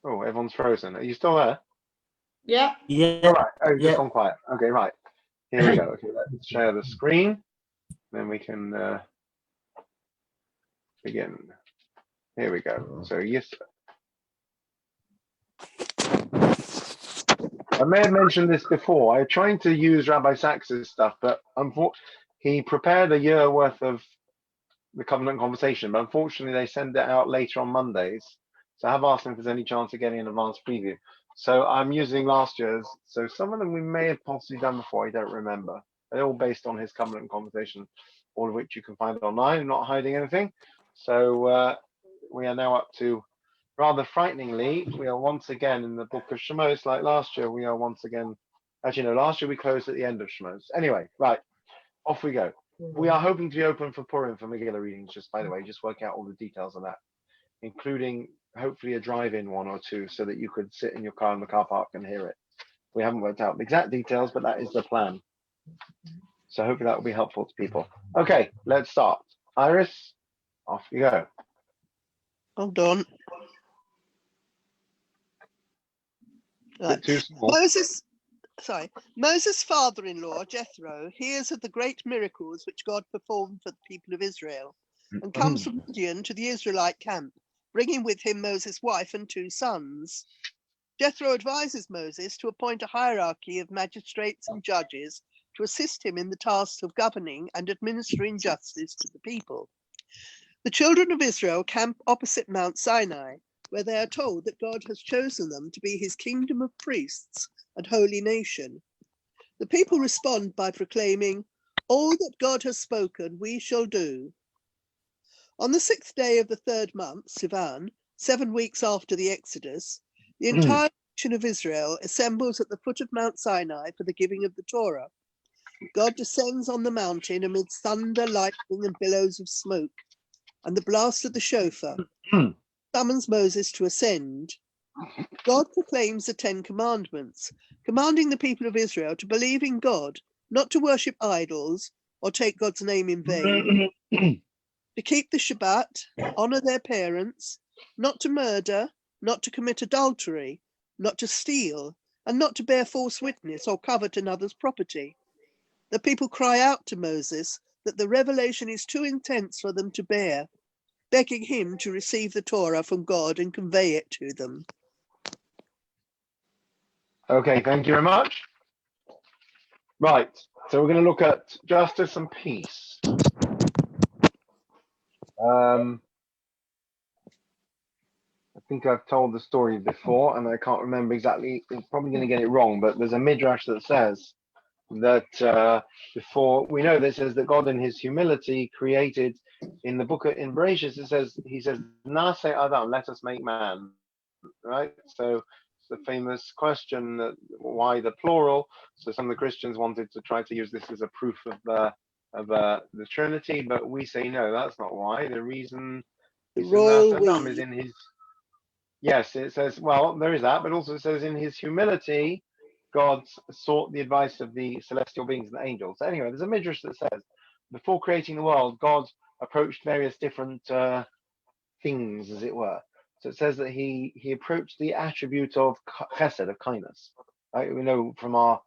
Oh, everyone's frozen. Are you still there? Yeah. All right. Oh, you've just Yeah. gone quiet. Okay, right. Here we go. Okay, let's share the screen. Then we can begin. Here we go. So, yes. I may have mentioned this before. I'm trying to use Rabbi Sachs's stuff, but he prepared a year worth of the Covenant Conversation, but unfortunately they send it out later on Mondays. So I have asked him if there's any chance of getting an advanced preview. So I'm using last year's. So some of them we may have possibly done before, I don't remember. They're all based on his Covenant Conversation, all of which you can find online. I'm not hiding anything. So we are now up to, rather frighteningly, we are once again in the book of Shemos, like last year. We are once again, actually no, last year we closed at the end of Shemos. Anyway, right, off we go. We are hoping to be open for Purim for Megillah readings, just by the way, just work out all the details of that, including hopefully a drive-in one or two so that you could sit in your car in the car park and hear it. We haven't worked out the exact details, but that is the plan. So hopefully that will be helpful to people. Okay, let's start. Iris, off you go. Hold on. Right. Too small. Moses' father-in-law, Jethro, hears of the great miracles which God performed for the people of Israel and comes from Midian to the Israelite camp, bringing with him Moses' wife and 2 sons. Jethro advises Moses to appoint a hierarchy of magistrates and judges to assist him in the tasks of governing and administering justice to the people. The children of Israel camp opposite Mount Sinai, where they are told that God has chosen them to be his kingdom of priests and holy nation. The people respond by proclaiming, "All that God has spoken, we shall do." On the 6th day of the 3rd month, Sivan, 7 weeks after the Exodus, the entire nation of Israel assembles at the foot of Mount Sinai for the giving of the Torah. God descends on the mountain amidst thunder, lightning, and billows of smoke, and the blast of the shofar summons Moses to ascend. God proclaims the 10 Commandments, commanding the people of Israel to believe in God, not to worship idols or take God's name in vain, to keep the Shabbat, honor their parents, not to murder, not to commit adultery, not to steal, and not to bear false witness or covet another's property. The people cry out to Moses that the revelation is too intense for them to bear, begging him to receive the Torah from God and convey it to them. Okay, thank you very much. Right, so we're going to look at justice and peace. I think I've told the story before, and I can't remember exactly. I'm probably going to get it wrong, but there's a midrash that says that before we know this says that God in his humility created in the book in Bereshit. He says Nase Adam, let us make man, right? So it's the famous question that why the plural. So some of the Christians wanted to try to use this as a proof of the Trinity, but we say no, that's not why. The reason Adam is in his, yes, it says, well, there is that, but also it says in his humility God sought the advice of the celestial beings and the angels. So anyway, there's a midrash that says before creating the world, God approached various different things, as it were. So it says that he approached the attribute of chesed, of kindness. Right? We know from our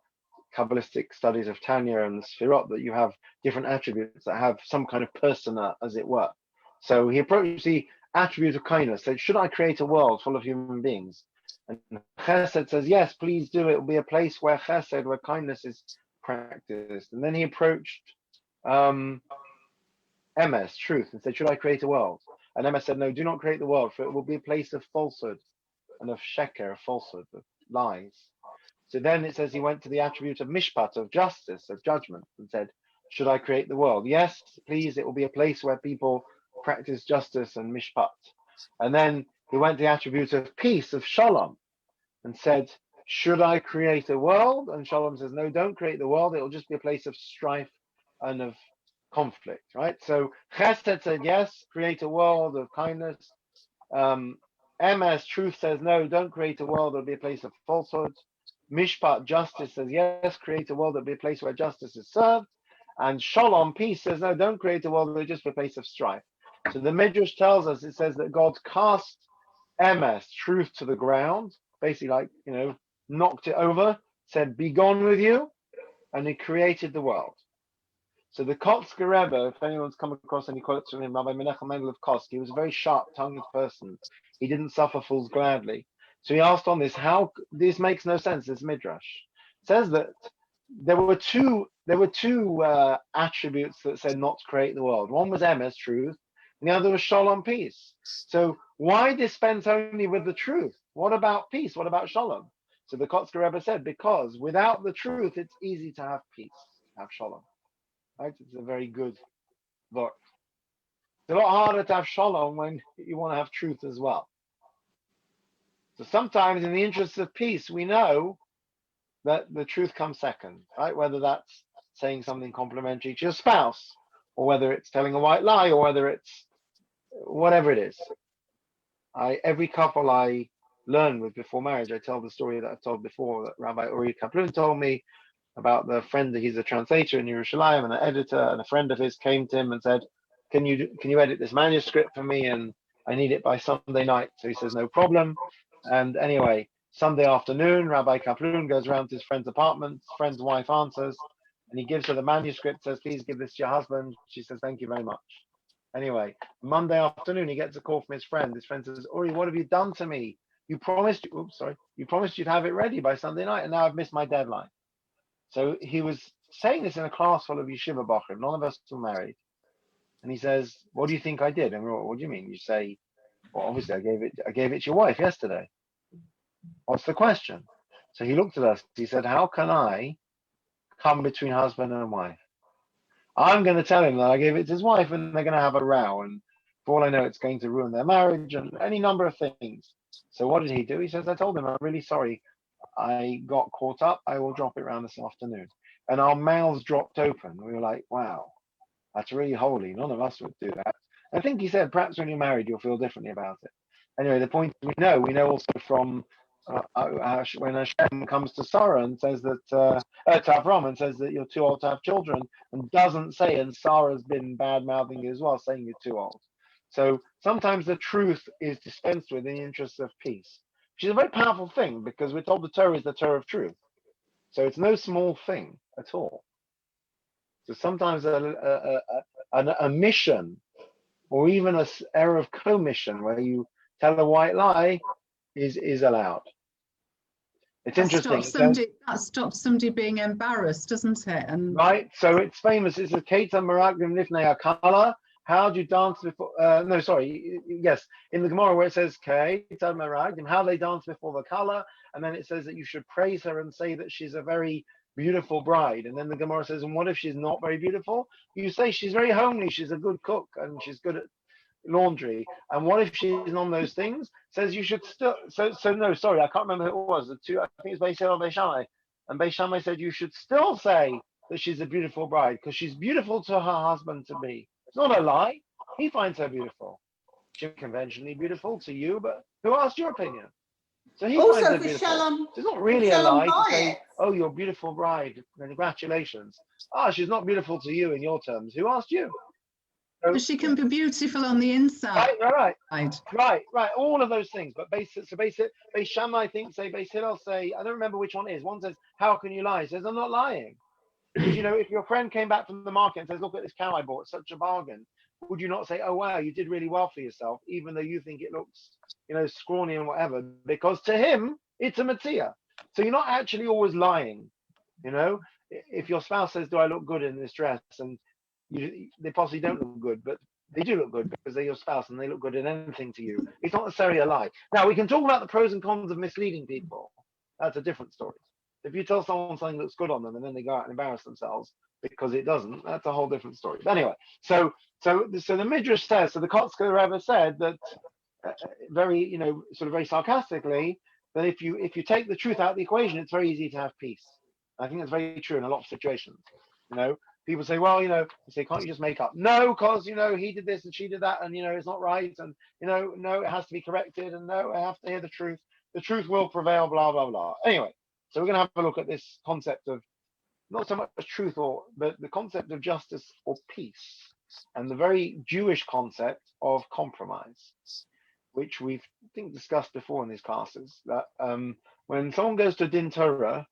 Kabbalistic studies of Tanya and the Sfirot that you have different attributes that have some kind of persona, as it were. So he approached the attribute of kindness. Said, should I create a world full of human beings? And Chesed says, yes, please do. It will be a place where Chesed, where kindness is practiced. And then he approached Emes, truth, and said, should I create a world? And Emes said, no, do not create the world, for it will be a place of falsehood and of sheker, of falsehood, of lies. So then it says he went to the attribute of mishpat, of justice, of judgment, and said, should I create the world? Yes, please, it will be a place where people practice justice and mishpat. And then he went to the attribute of peace, of shalom, and said, should I create a world? And Shalom says, no, don't create the world. It will just be a place of strife and of conflict, right? So Chesed said, yes, create a world of kindness. Emes, truth, says, no, don't create a world. It'll be a place of falsehood. Mishpat, justice, says, yes, create a world. It'll be a place where justice is served. And Shalom, peace, says, no, don't create a world. It'll just be a place of strife. So the Midrash tells us, it says that God cast emes, truth to the ground, basically like, knocked it over, said, be gone with you, and he created the world. So the Kotzker Rebbe, if anyone's come across any quotes from him, Rabbi Menachem Mendel of Kosk, he was a very sharp-tongued person. He didn't suffer fools gladly. So he asked on this, how this makes no sense, this midrash. It says that there were two attributes that said not to create the world. One was emes, truth, and the other was shalom, peace. So why dispense only with the truth? What about peace? What about shalom? So the Kotzker Rebbe said, because without the truth, it's easy to have peace, have shalom. Right? It's a very good book. It's a lot harder to have shalom when you want to have truth as well. So sometimes in the interest of peace, we know that the truth comes second, right? Whether that's saying something complimentary to your spouse, or whether it's telling a white lie, or whether it's whatever it is. Every couple I learn with before marriage, I tell the story that I've told before, that Rabbi Uri Kaplan told me about the friend. He's a translator in Yerushalayim and an editor, and a friend of his came to him and said, can you edit this manuscript for me, and I need it by Sunday night. So he says, no problem. And anyway, Sunday afternoon, Rabbi Kaplan goes around to his friend's apartment. His friend's wife answers, and he gives her the manuscript, says, please give this to your husband. She says, thank you very much. Anyway, Monday afternoon, he gets a call from his friend. His friend says, Uri, what have you done to me? You promised you'd have it ready by Sunday night, and now I've missed my deadline. So he was saying this in a class full of yeshiva bachrim. None of us were married. And he says, what do you think I did? And we're all, what do you mean? You say, well, obviously I gave it to your wife yesterday. What's the question? So he looked at us. He said, how can I come between husband and wife? I'm going to tell him that I gave it to his wife, and they're going to have a row. And for all I know, it's going to ruin their marriage and any number of things. So what did he do? He says, I told him, I'm really sorry. I got caught up. I will drop it around this afternoon. And our mouths dropped open. We were like, wow, that's really holy. None of us would do that. I think he said, perhaps when you're married, you'll feel differently about it. Anyway, the point we know also from when Hashem comes to Sarah and says that, to Avram, and says that you're too old to have children, and doesn't say, and Sarah's been bad-mouthing you as well, saying you're too old. So sometimes the truth is dispensed with in the interest of peace, which is a very powerful thing, because we're told the Torah is the Torah of truth. So it's no small thing at all. So sometimes a mission, or even an error of commission, where you tell a white lie, is allowed. It's interesting. That stops somebody being embarrassed, doesn't it? And right. So it's famous. It's a Keita Maraglim Nifnei Akala. How do you dance before? Yes, in the Gemara where it says Keita Maraglim, how they dance before the Kala, and then it says that you should praise her and say that she's a very beautiful bride. And then the Gemara says, and what if she's not very beautiful? You say she's very homely. She's a good cook and she's good at laundry. And what if she's none of those things? Says you should still. No, sorry, I can't remember who it was. The two, I think it's Beis Hillel or Beis Shammai. And Beis Shammai said you should still say that she's a beautiful bride because she's beautiful to her husband to be. It's not a lie. He finds her beautiful. She's conventionally beautiful to you, but who asked your opinion? So he also, finds her beautiful. So it's not really a lie to say, oh, you're a beautiful bride. Congratulations. She's not beautiful to you in your terms. Who asked you? But she can be beautiful on the inside. Right. All of those things. But Beis Shammai, I think, Beis Hillel say, I don't remember which one it is. One says, how can you lie? He says, I'm not lying. Because, if your friend came back from the market and says, look at this cow I bought, it's such a bargain, would you not say, oh, wow, you did really well for yourself, even though you think it looks, scrawny and whatever, because to him, it's a matzia. So you're not actually always lying. If your spouse says, do I look good in this dress? And they possibly don't look good, but they do look good because they're your spouse and they look good in anything to you. It's not necessarily a lie. Now, we can talk about the pros and cons of misleading people. That's a different story. If you tell someone something looks good on them and then they go out and embarrass themselves because it doesn't, that's a whole different story. But anyway, so the Midrash says, so the Kotzker Rebbe said that very, sort of very sarcastically, that if you take the truth out of the equation, it's very easy to have peace. I think that's very true in a lot of situations. People say, well, can't you just make up? No, because, he did this and she did that, and, it's not right. And, no, it has to be corrected. And no, I have to hear the truth. The truth will prevail, blah, blah, blah. Anyway, so we're going to have a look at this concept of not so much truth, but the concept of justice or peace, and the very Jewish concept of compromise. which we've I think discussed before in these classes, that when someone goes to Din Torah,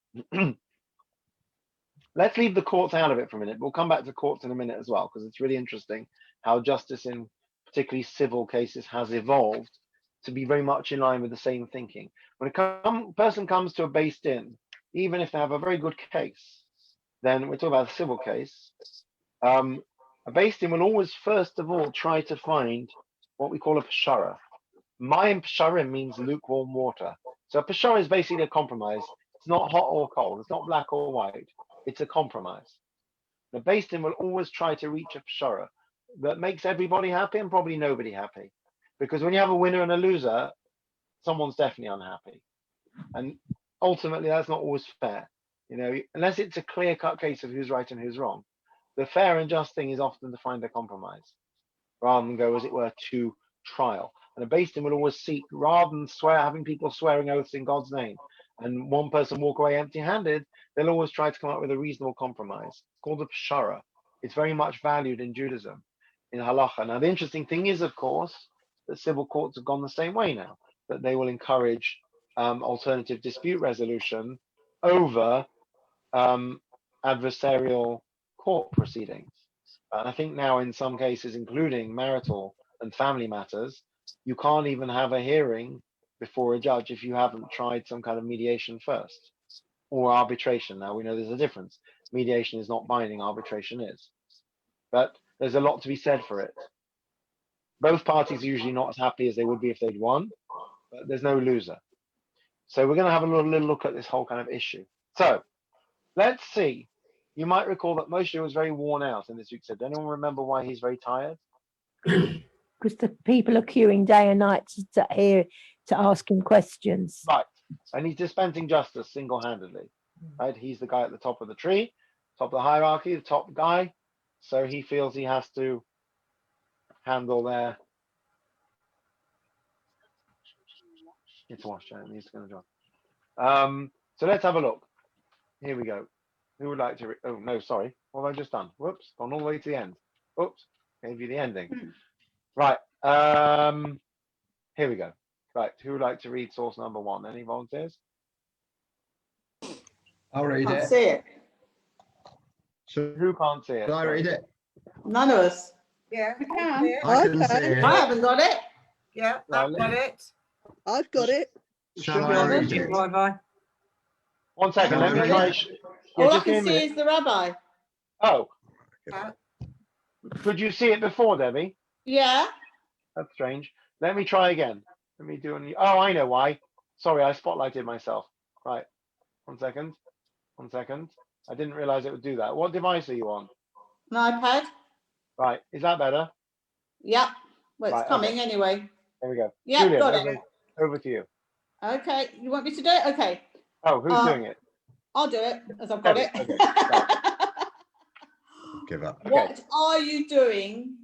let's leave the courts out of it for a minute. We'll come back to courts in a minute as well, because it's really interesting how justice in particularly civil cases has evolved to be very much in line with the same thinking. When a person comes to a Beis Din, even if they have a very good case, then we're talking about a civil case. A Beis Din will always first of all try to find what we call a pshara. Mayim psharim means lukewarm water. So a pshara is basically a compromise. It's not hot or cold. It's not black or white. It's a compromise. The Beis Din will always try to reach a pshara that makes everybody happy and probably nobody happy. Because when you have a winner and a loser, someone's definitely unhappy. And ultimately, that's not always fair. You know, unless it's a clear-cut case of who's right and who's wrong. The fair and just thing is often to find a compromise, rather than go, as it were, to trial. And a Beis Din will always seek, rather than having people swearing oaths in God's name, and one person walk away empty-handed, they'll always try to come up with a reasonable compromise. It's called a pshara. It's very much valued in Judaism, in halacha. Now, the interesting thing is, of course, that civil courts have gone the same way now, that they will encourage alternative dispute resolution over adversarial court proceedings. And I think now in some cases, including marital and family matters, you can't even have a hearing before a judge if you haven't tried some kind of mediation first, or arbitration. Now we know there's a difference. Mediation is not binding, arbitration is. But there's a lot to be said for it. Both parties are usually not as happy as they would be if they'd won, but there's no loser. So we're going to have a little look at this whole kind of issue. So let's see. You might recall that Moshe was very worn out in this week's. Does anyone remember why he's very tired? Because the people are queuing day and night to ask him questions. Right. And he's dispensing justice single-handedly. Right? He's the guy at the top of the tree, top of the hierarchy, the top guy. So he feels he has to handle their. It's washed out. He's going to drop. So let's have a look. Here we go. Who would like to? Oh no, sorry. What have I just done? Whoops, gone all the way to the end. Oops, gave you the ending. Right. Here we go. Right. Who would like to read source number 1? Any volunteers? I'll read Can't it. see it. So, Who can't see it? can I read it? None of us. Yeah, we can. I can see it. I haven't got it. Yeah, Right, I've got it. I've got it. Shall Should be I on read the- it? Bye bye. 1 second. Let me Right. try. Yeah, All I just give me can a see minute. is the rabbi. Oh, Yeah. could you see it before, Debbie? Yeah. That's strange. Let me try again. Let me do a new. Oh, I know why. Sorry, I spotlighted myself. Right. 1 second. 1 second. I didn't realize it would do that. What device are you on? An iPad. Right. Is that better? Yep. Well, it's Right, coming anyway. There we go. Yep, Julian, got it. over to you. Okay. You want me to do it? Okay. Oh, who's doing it? I'll do it as I've got Debbie, it. okay, Give up. Okay. What are you doing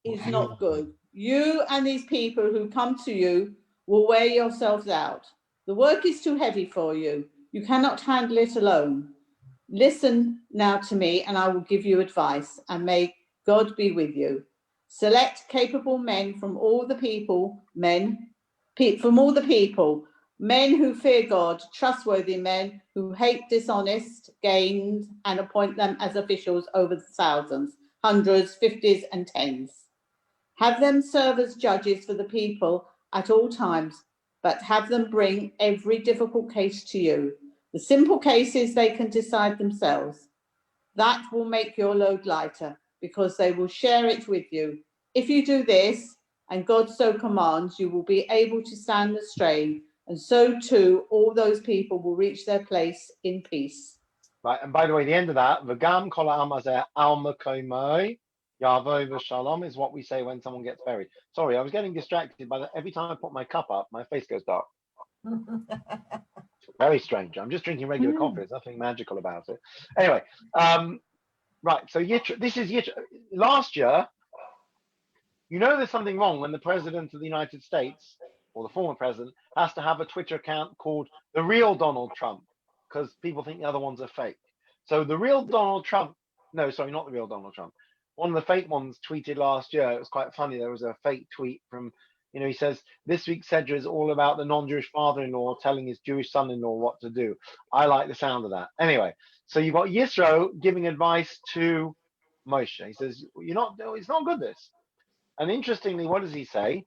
is not good. You and these people who come to you will wear yourselves out. The work is too heavy for you. You cannot handle it alone. Listen now to me and I will give you advice, and may God be with you. Select capable men from all the people, men who fear God, trustworthy men who hate dishonest gains, and appoint them as officials over the thousands, hundreds, fifties, and tens. Have them serve as judges for the people at all times, but have them bring every difficult case to you. The simple cases they can decide themselves. That will make your load lighter, because they will share it with you. If you do this, and God so commands, you will be able to stand the strain, and so too all those people will reach their place in peace. Right, and by the way, the end of that, V'gam kol ha'am hazeh al makomoi yavo v'shalom, is what we say when someone gets buried. Sorry, I was getting distracted by that. Every time I put my cup up, my face goes dark. Very strange. I'm just drinking regular coffee. There's nothing magical about it. Anyway, right. So Yitro, this is Yitro. Last year, you know, there's something wrong when the president of the United States, or the former president, has to have a Twitter account called the real Donald Trump, because people think the other ones are fake. So the real Donald Trump, no, sorry, not the real Donald Trump. One of the fake ones tweeted last year. It was quite funny. There was a fake tweet from You know, he says this week's Sedra is all about the non-Jewish father-in-law telling his Jewish son-in-law what to do. I like the sound of that. Anyway, so you've got Yitro giving advice to Moshe. He says, it's not good this. And interestingly, what does he say?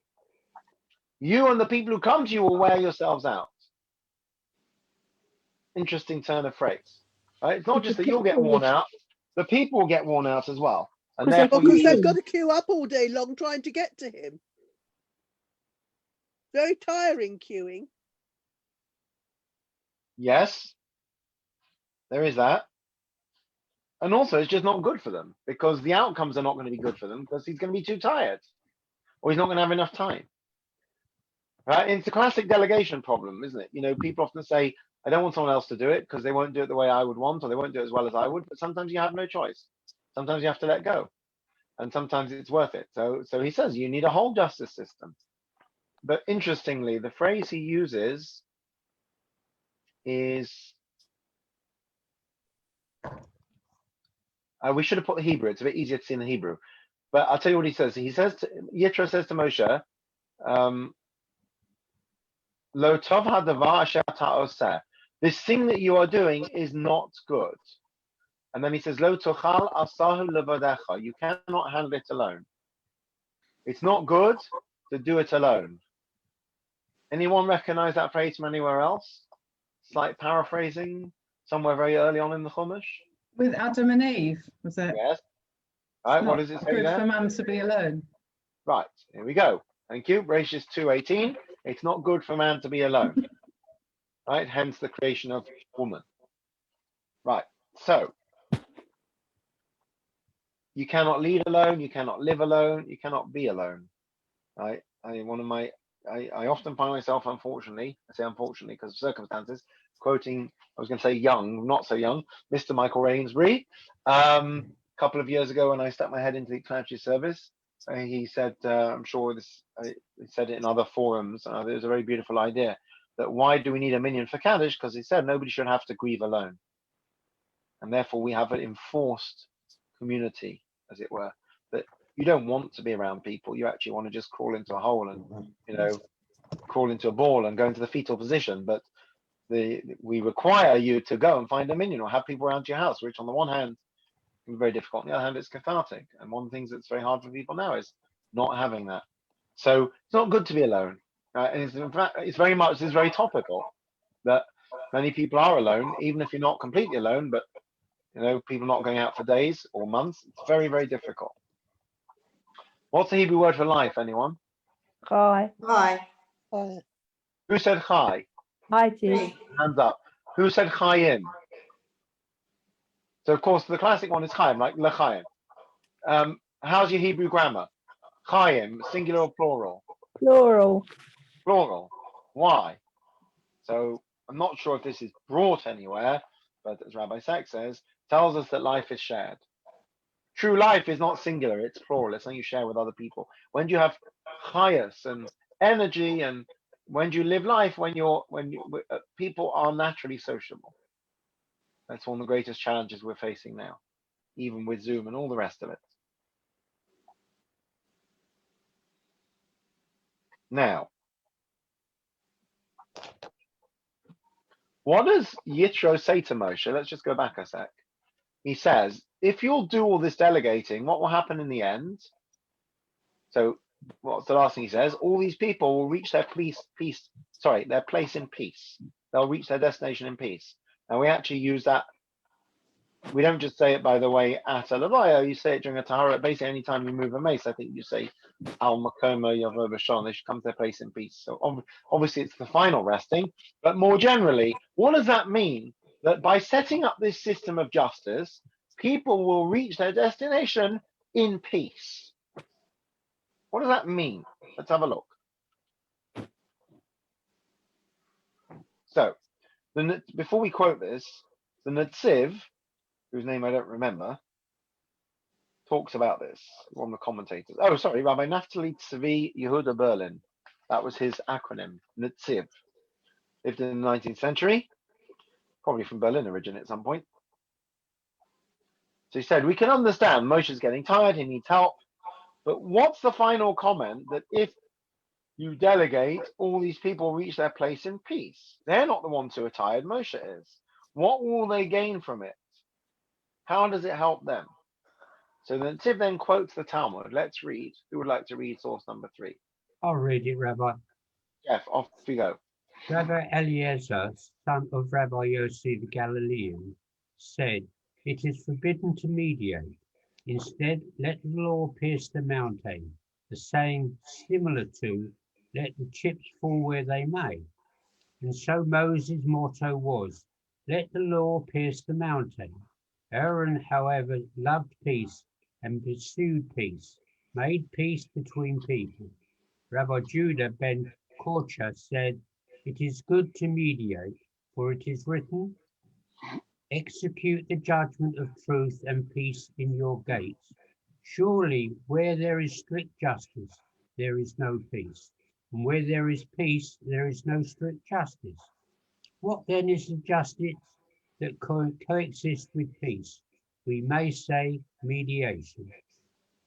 You and the people who come to you will wear yourselves out. Interesting turn of phrase. Right? It's not just that you'll get worn out, the people will get worn out as well. And therefore, Because you they've should, got to queue up all day long trying to get to him. Very tiring queuing. yes, there is that. And also, it's just not good for them because the outcomes are not going to be good for them because he's going to be too tired or he's not going to have enough time. Right? It's a classic delegation problem, isn't it? You know, people often say, I don't want someone else to do it because they won't do it the way I would want or they won't do it as well as I would. But sometimes you have no choice. Sometimes you have to let go. And sometimes it's worth it. So he says you need a whole justice system. But interestingly, the phrase he uses is, we should have put the Hebrew. It's a bit easier to see in the Hebrew. But I'll tell you what he says. Yitro says to Moshe, Lo tov hadavar asher ta'oseh. This thing that you are doing is not good. And then he says, Lo tochal asahu levadecha. You cannot handle it alone. It's not good to do it alone. Anyone recognize that phrase from anywhere else? Slight paraphrasing, somewhere very early on in the Chumash. With Adam and Eve, was it? Yes. Right. What Not does it say good there? for man to be alone. Right. Here we go. Thank you. Bereshit 2:18. It's not good for man to be alone. Right. Hence the creation of woman. Right. So you cannot lead alone. You cannot live alone. You cannot be alone. Right. I often find myself, unfortunately, I say unfortunately because of circumstances, quoting, I was going to say young, not so young, Mr. Michael Rainsbury. A couple of years ago when I stuck my head into the clergy service, he said, I'm sure he said it in other forums, it was a very beautiful idea, that why do we need a minyan for Kaddish? Because he said nobody should have to grieve alone. And therefore we have an enforced community, as it were, that you don't want to be around people. You actually want to just crawl into a hole and, crawl into a ball and go into the fetal position. But we require you to go and find a minyan or have people around your house, which on the one hand can be very difficult. On the other hand, it's cathartic. And one of the things that's very hard for people now is not having that. So it's not good to be alone. And in fact, it's very topical that many people are alone, even if you're not completely alone, but people not going out for days or months. It's very, very difficult. What's the Hebrew word for life, anyone? Hi. Hi. Who said chai? I did. Hands up. Who said chayim? So, of course, the classic one is chayim, like l'chaim. How's your Hebrew grammar? Chayim, singular or plural? Plural. Plural. Why? So, I'm not sure if this is brought anywhere, but as Rabbi Sachs says, tells us that life is shared. True life is not singular, it's plural. It's something you share with other people. When do you have chayas and energy, and when do you live life? When people are naturally sociable. That's one of the greatest challenges we're facing now, even with Zoom and all the rest of it. Now, what does Yitro say to Moshe? Let's just go back a sec. He says, if you'll do all this delegating, what will happen in the end? So what's the last thing he says? All these people will reach their their place in peace. They'll reach their destination in peace. And we actually use that. We don't just say it, by the way, at a levaya. You say it during a tahara. Basically, anytime you move a mace, I think you say al makoma yavo b'shon. They should come to their place in peace. So obviously, it's the final resting. But more generally, what does that mean? That by setting up this system of justice, people will reach their destination in peace. What does that mean? Let's have a look. So, before we quote this, the Netziv, whose name I don't remember, talks about this. One of the commentators. Oh, sorry, Rabbi Naftali Tzvi Yehuda Berlin. That was his acronym, Netziv. Lived in the 19th century, probably from Berlin originally at some point. So he said, we can understand Moshe's getting tired, he needs help. But what's the final comment? That if you delegate, all these people reach their place in peace. They're not the ones who are tired, Moshe is. What will they gain from it? How does it help them? So the Tiv then quotes the Talmud. Let's read. Who would like to read source number 3? I'll read it, Rabbi. Jeff, off we go. Rabbi Eliezer, son of Rabbi Yossi the Galilean, said, "It is forbidden to mediate. Instead, let the law pierce the mountain." The saying similar to, "Let the chips fall where they may." And so Moses' motto was, "Let the law pierce the mountain." Aaron, however, loved peace and pursued peace, made peace between people. Rabbi Judah ben Korcha said, "It is good to mediate, for it is written, 'Execute the judgment of truth and peace in your gates.' Surely where there is strict justice, there is no peace. And where there is peace, there is no strict justice. What then is the justice that coexists with peace? We may say mediation."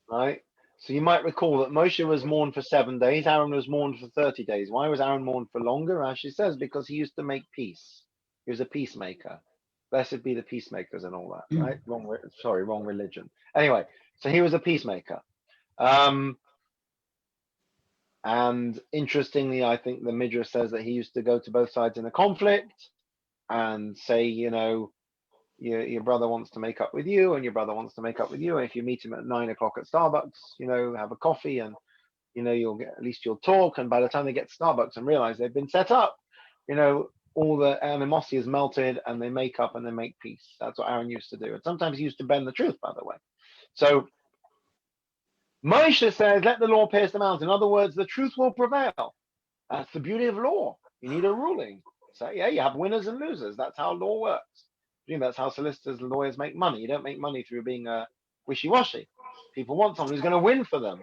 Right? So you might recall that Moshe was mourned for 7 days, Aaron was mourned for 30 days. Why was Aaron mourned for longer? Rashi says because he used to make peace. He was a peacemaker. Blessed be the peacemakers and all that, right? Wrong religion. Anyway, so he was a peacemaker. And interestingly, I think the Midrash says that he used to go to both sides in a conflict and say, your brother wants to make up with you and your brother wants to make up with you. And if you meet him at 9 o'clock at Starbucks, have a coffee and, at least you'll talk. And by the time they get to Starbucks and realize they've been set up, all the animosity is melted and they make up and they make peace. That's what Aaron used to do. And sometimes he used to bend the truth, by the way. So Moshe says, let the law pierce the mountain. In other words, the truth will prevail. That's the beauty of law. You need a ruling. So yeah, you have winners and losers. That's how law works. That's how solicitors and lawyers make money. You don't make money through being wishy-washy. People want someone who's going to win for them.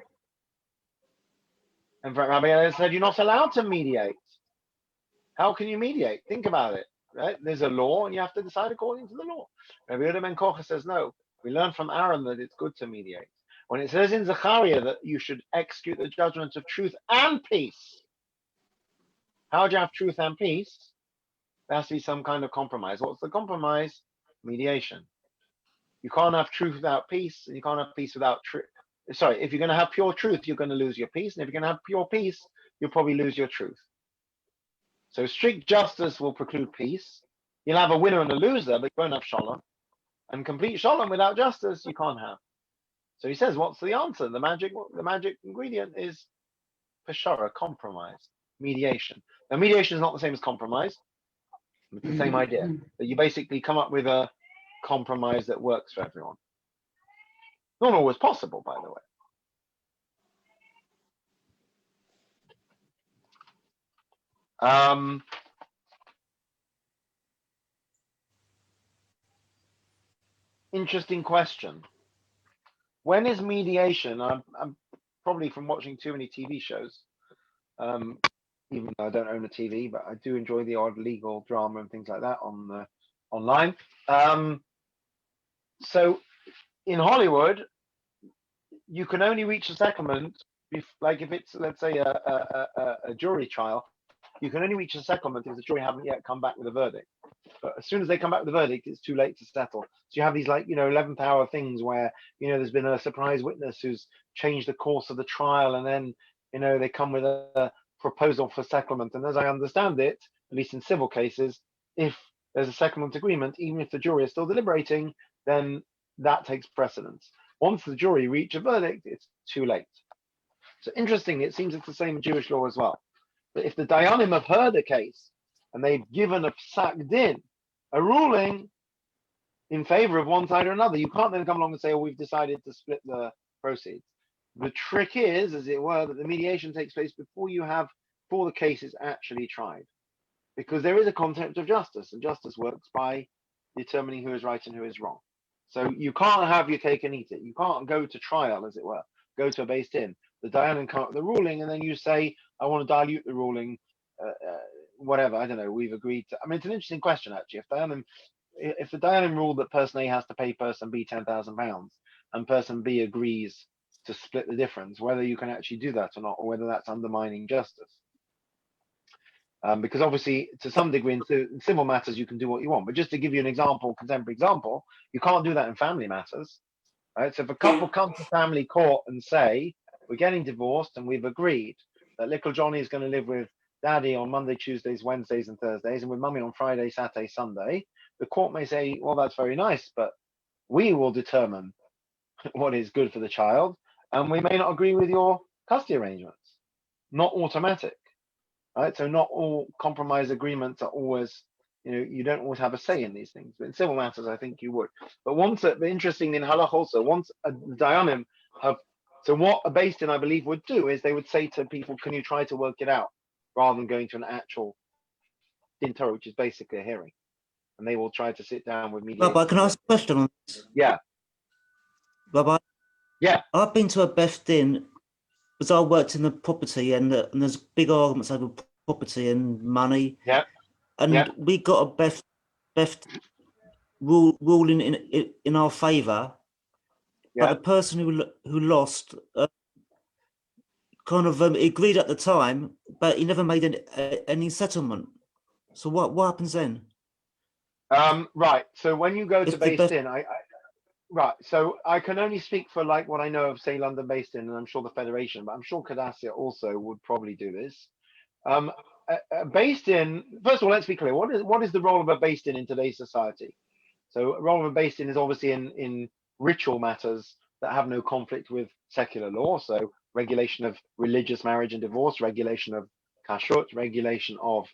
And Rabbi Eliezer said, you're not allowed to mediate. How can you mediate? Think about it. Right? There's a law, and you have to decide according to the law. Rabbi Yehuda ben Kocha says, no. We learn from Aaron that it's good to mediate. When it says in Zechariah that you should execute the judgment of truth and peace, how do you have truth and peace? There has to be some kind of compromise. What's the compromise? Mediation. You can't have truth without peace, and you can't have peace without truth. Sorry, if you're going to have pure truth, you're going to lose your peace, and if you're going to have pure peace, you'll probably lose your truth. So strict justice will preclude peace. You'll have a winner and a loser, but you won't have shalom. And complete shalom without justice, you can't have. So he says, what's the answer? The magic ingredient is peshara, compromise, mediation. Now, mediation is not the same as compromise. It's the same idea, that you basically come up with a compromise that works for everyone. Not always possible, by the way. Interesting question. When is mediation? I'm probably from watching too many TV shows. Even though I don't own a TV, but I do enjoy the odd legal drama and things like that on online. So in Hollywood, you can only reach a settlement if it's, let's say, a jury trial. You can only reach a settlement if the jury haven't yet come back with a verdict. But as soon as they come back with a verdict, it's too late to settle. So you have these 11th hour things where there's been a surprise witness who's changed the course of the trial, and then they come with a proposal for settlement. And as I understand it, at least in civil cases, if there's a settlement agreement, even if the jury is still deliberating, then that takes precedence. Once the jury reach a verdict, it's too late. So interesting, it seems it's the same in Jewish law as well. But if the Dayanim have heard a case and they've given a psak din, a ruling in favor of one side or another, you can't then come along and say, we've decided to split the proceeds. The trick is, as it were, that the mediation takes place before the case is actually tried. Because there is a concept of justice, and justice works by determining who is right and who is wrong. So you can't have your cake and eat it. You can't go to trial, as it were, go to a beis din. The Dayanim come up with the ruling, and then you say, I want to dilute the ruling, whatever, I don't know, we've agreed to. I mean, it's an interesting question, actually. If the Dayanim rule that person A has to pay person B £10,000, and person B agrees to split the difference, whether you can actually do that or not, or whether that's undermining justice. Because obviously, to some degree, in civil matters, you can do what you want. But just to give you an example, contemporary example, you can't do that in family matters, right? So if a couple come to family court and say, we're getting divorced and we've agreed that little Johnny is going to live with daddy on Monday, Tuesdays, Wednesdays, and Thursdays, and with mummy on Friday, Saturday, Sunday, the court may say, well, that's very nice, but we will determine what is good for the child, and we may not agree with your custody arrangements. Not automatic. Right, so not all compromise agreements are always, you don't always have a say in these things. But in civil matters, I think you would. But interesting in halach also, once the dayanim have, so what a beis din, I believe, would do is they would say to people, can you try to work it out, rather than going to an actual din Torah, which is basically a hearing, and they will try to sit down with mediators. Rabbi, can I ask a question on this? Yeah. Rabbi? Yeah. I've been to a beis din because I worked in the property, and there's big arguments over property and money. Yeah. And we got a best ruling in our favour. Yeah. But the person who lost kind of agreed at the time, but he never made any settlement. So what happens then? Right. So when you go to beis din, right. So I can only speak for like what I know of, say, London beis din, and I'm sure the Federation, but I'm sure Cadasia also would probably do this. Beis din, first of all, let's be clear. What is the role of a beis din in today's society? So a role of a beis din is obviously in ritual matters that have no conflict with secular law. So regulation of religious marriage and divorce, regulation of kashrut, regulation of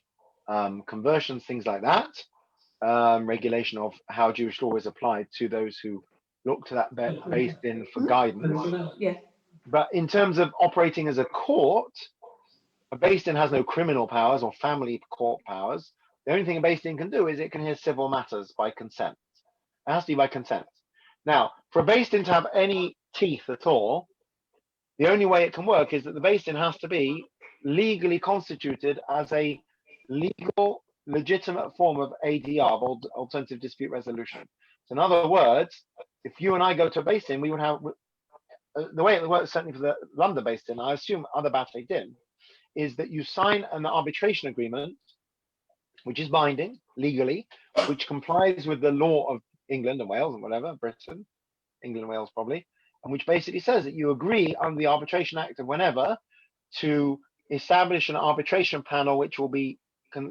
conversions, things like that. Regulation of how Jewish law is applied to those who look to that beis din for guidance. Yeah. But in terms of operating as a court, a beis din has no criminal powers or family court powers. The only thing a beis din can do is it can hear civil matters by consent. It has to be by consent. Now, for a beis din to have any teeth at all, the only way it can work is that the beis din has to be legally constituted as a legal, legitimate form of ADR, alternative dispute resolution. So in other words, if you and I go to a beis din, we would have, the way it works, certainly for the London beis din, I assume other Bafei din, is that you sign an arbitration agreement, which is binding legally, which complies with the law of England and Wales and whatever, Britain, England and Wales probably, and which basically says that you agree under the Arbitration Act of whenever to establish an arbitration panel which will be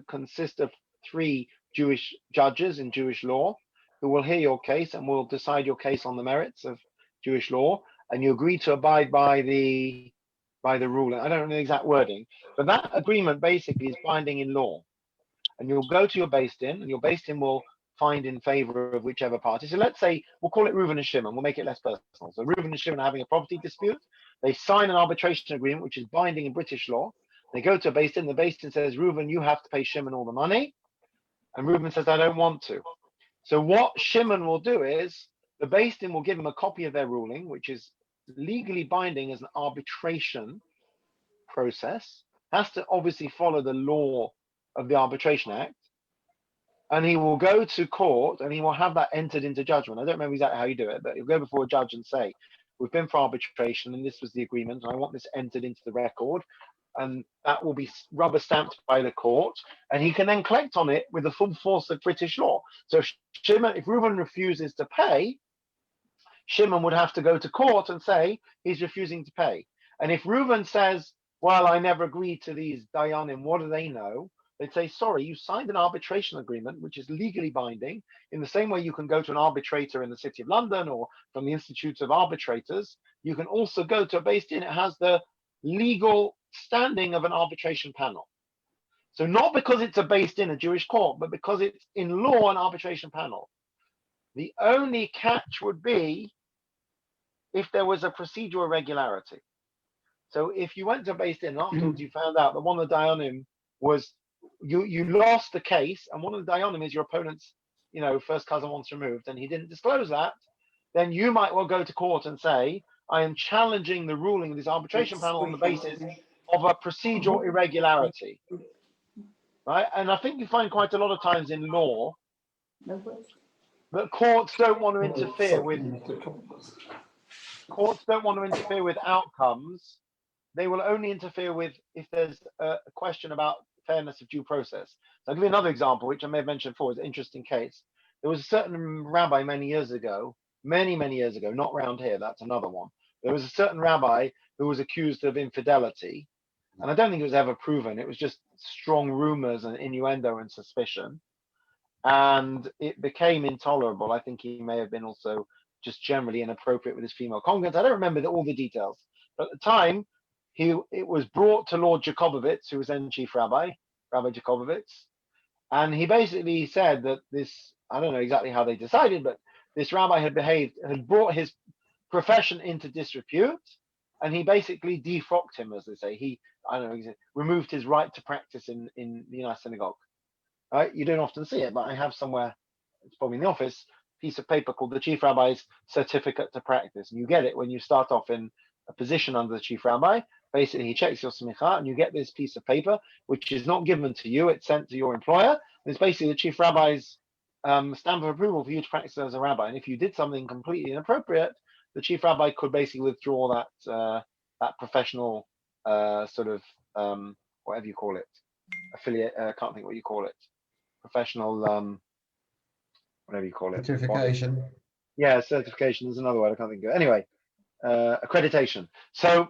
consist of 3 Jewish judges in Jewish law who will hear your case and will decide your case on the merits of Jewish law, and you agree to abide by the ruling. I don't know the exact wording, but that agreement basically is binding in law. And you'll go to your beis din, and your beis din will find in favor of whichever party. So let's say we'll call it Reuven and Shimon. We'll make it less personal. So Reuven and Shimon are having a property dispute. They sign an arbitration agreement, which is binding in British law. They go to a beis din. The beis din says, Reuven, you have to pay Shimon all the money. And Reuven says, I don't want to. So what Shimon will do is the beis din will give him a copy of their ruling, which is legally binding as an arbitration process. Has to obviously follow the law of the Arbitration Act. And he will go to court and he will have that entered into judgment. I don't remember exactly how you do it, but he'll go before a judge and say, we've been for arbitration and this was the agreement, and I want this entered into the record. And that will be rubber stamped by the court. And he can then collect on it with the full force of British law. So if Reuven refuses to pay, Shimon would have to go to court and say he's refusing to pay. And if Reuven says, well, I never agreed to these dayanim, what do they know? They'd say, sorry, you signed an arbitration agreement, which is legally binding, in the same way you can go to an arbitrator in the City of London or from the Institute of Arbitrators. You can also go to a beis din. It has the legal standing of an arbitration panel. So not because it's a beis din, a Jewish court, but because it's in law an arbitration panel. The only catch would be if there was a procedural irregularity. So if you went to beis din and afterwards you found out that one of the dayanim was, you lost the case, and one of the dayanim is your opponent's, first cousin once removed, and he didn't disclose that, then you might well go to court and say, I am challenging the ruling of this arbitration panel on the basis of a procedural irregularity. Right? And I think you find quite a lot of times in law that courts don't want to interfere with courts don't want to interfere with outcomes. They will only interfere with if there's a question about fairness of due process. So I'll give you another example, which I may have mentioned before. It's an interesting case. There was a certain rabbi many years ago, many years ago, not round here, that's another one. There was a certain rabbi who was accused of infidelity, and I don't think it was ever proven. It was just strong rumors and innuendo and suspicion. And it became intolerable. I think he may have been also just generally inappropriate with his female congregants. I don't remember all the details. But at the time, it was brought to Lord Jacobovitz, who was then chief rabbi, Rabbi Jacobovitz. And he basically said that this, I don't know exactly how they decided, but this rabbi had brought his profession into disrepute, and he basically defrocked him, as they say. He removed his right to practice in the United Synagogue. Right? You don't often see it, but I have somewhere, it's probably in the office, a piece of paper called the Chief Rabbi's Certificate to Practice. And you get it when you start off in a position under the Chief Rabbi. Basically, he checks your smicha, and you get this piece of paper, which is not given to you, it's sent to your employer. And it's basically the Chief Rabbi's stamp of approval for you to practice as a rabbi. And if you did something completely inappropriate, the Chief Rabbi could basically withdraw that professional whatever you call it, affiliate, can't think what you call it. Professional, whatever you call it. Certification. Yeah, certification is another word I can't think of. Anyway, accreditation. So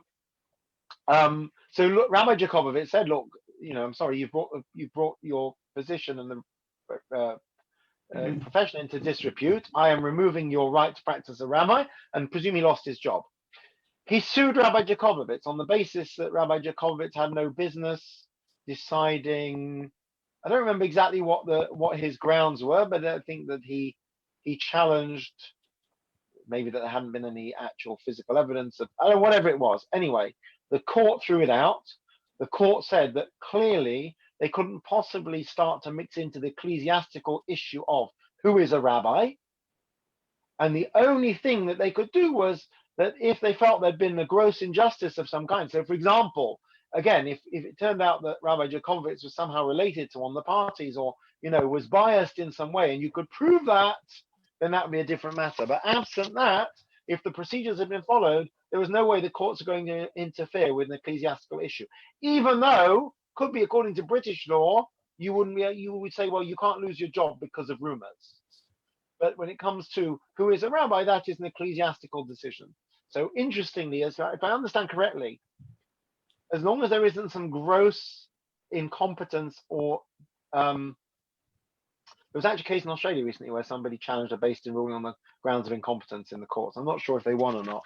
look, Rabbi Jacobovitz said, look, I'm sorry, you brought your position and the profession into disrepute. I am removing your right to practice as a rabbi, and presume he lost his job. He sued Rabbi Jacobovitz on the basis that Rabbi Jacobovitz had no business deciding. I don't remember exactly what his grounds were, but I think that he challenged maybe that there hadn't been any actual physical evidence of, I don't know, whatever it was. Anyway, the court threw it out. The court said that clearly they couldn't possibly start to mix into the ecclesiastical issue of who is a rabbi. And the only thing that they could do was that if they felt there'd been a gross injustice of some kind. So, for example, again, if it turned out that Rabbi Jacobovitz was somehow related to one of the parties or, was biased in some way, and you could prove that, then that would be a different matter. But absent that, if the procedures had been followed, there was no way the courts are going to interfere with an ecclesiastical issue. Even though, could be according to British law, you would say, well, you can't lose your job because of rumors. But when it comes to who is a rabbi, that is an ecclesiastical decision. So interestingly, if I understand correctly, as long as there isn't some gross incompetence or there was actually a case in Australia recently where somebody challenged a based-in ruling on the grounds of incompetence in the courts. I'm not sure if they won or not.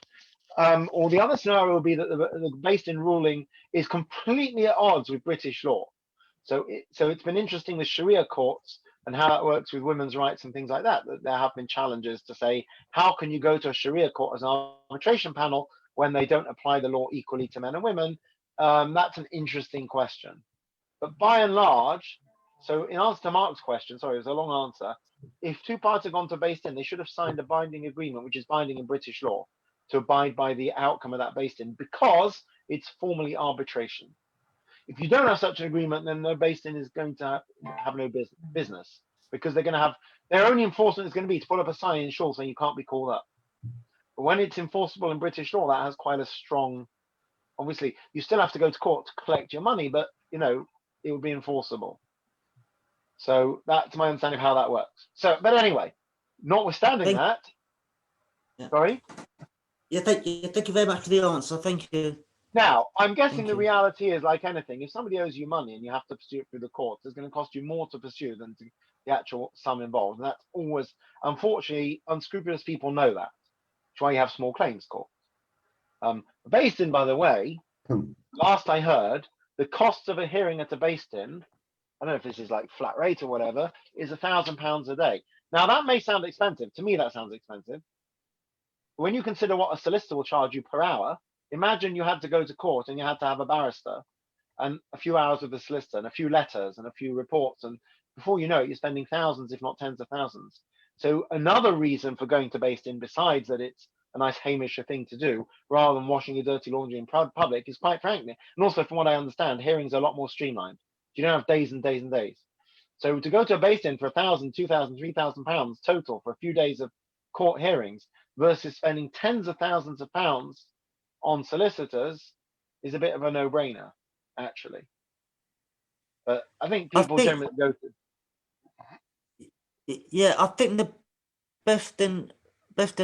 Or the other scenario would be that the based-in ruling is completely at odds with British law. So it's been interesting with Sharia courts and how that works with women's rights and things like that. That there have been challenges to say, how can you go to a Sharia court as an arbitration panel when they don't apply the law equally to men and women? That's an interesting question. But by and large, so in answer to Mark's question, sorry, it was a long answer. If two parties have gone to based-in, they should have signed a binding agreement, which is binding in British law, to abide by the outcome of that based-in, because it's formally arbitration. If you don't have such an agreement, then no based-in is going to have no business, because they're going to have, their only enforcement is going to be to put up a sign in Shul saying you can't be called up. But when it's enforceable in British law, that has quite a strong, obviously, you still have to go to court to collect your money, but, it would be enforceable. So that's my understanding of how that works. So, but anyway, notwithstanding that, Yeah. sorry? Yeah, thank you very much for the answer. Thank you. Now, I'm guessing Thank the you. reality is like anything. If somebody owes you money and you have to pursue it through the courts, it's going to cost you more to pursue than the actual sum involved. And that's always, unfortunately, unscrupulous people know that. That's why you have small claims courts. Based-in, by the way, last I heard, the cost of a hearing at a based-in, I don't know if this is like flat rate or whatever, is £1,000 a day. Now, that may sound expensive. To me, that sounds expensive. When you consider what a solicitor will charge you per hour, imagine you had to go to court and you had to have a barrister and a few hours with the solicitor and a few letters and a few reports. And before you know it, you're spending thousands, if not tens of thousands. So another reason for going to based-in, besides that it's a nice Hamish thing to do, rather than washing your dirty laundry in public, is quite frankly, and also from what I understand, hearings are a lot more streamlined. You don't have days and days and days. So to go to a based-in for £1,000, £2,000, £3,000 total for a few days of court hearings versus spending tens of thousands of pounds on solicitors is a bit of a no-brainer, actually. But I think I people think- generally go to. Yeah, I think the best thing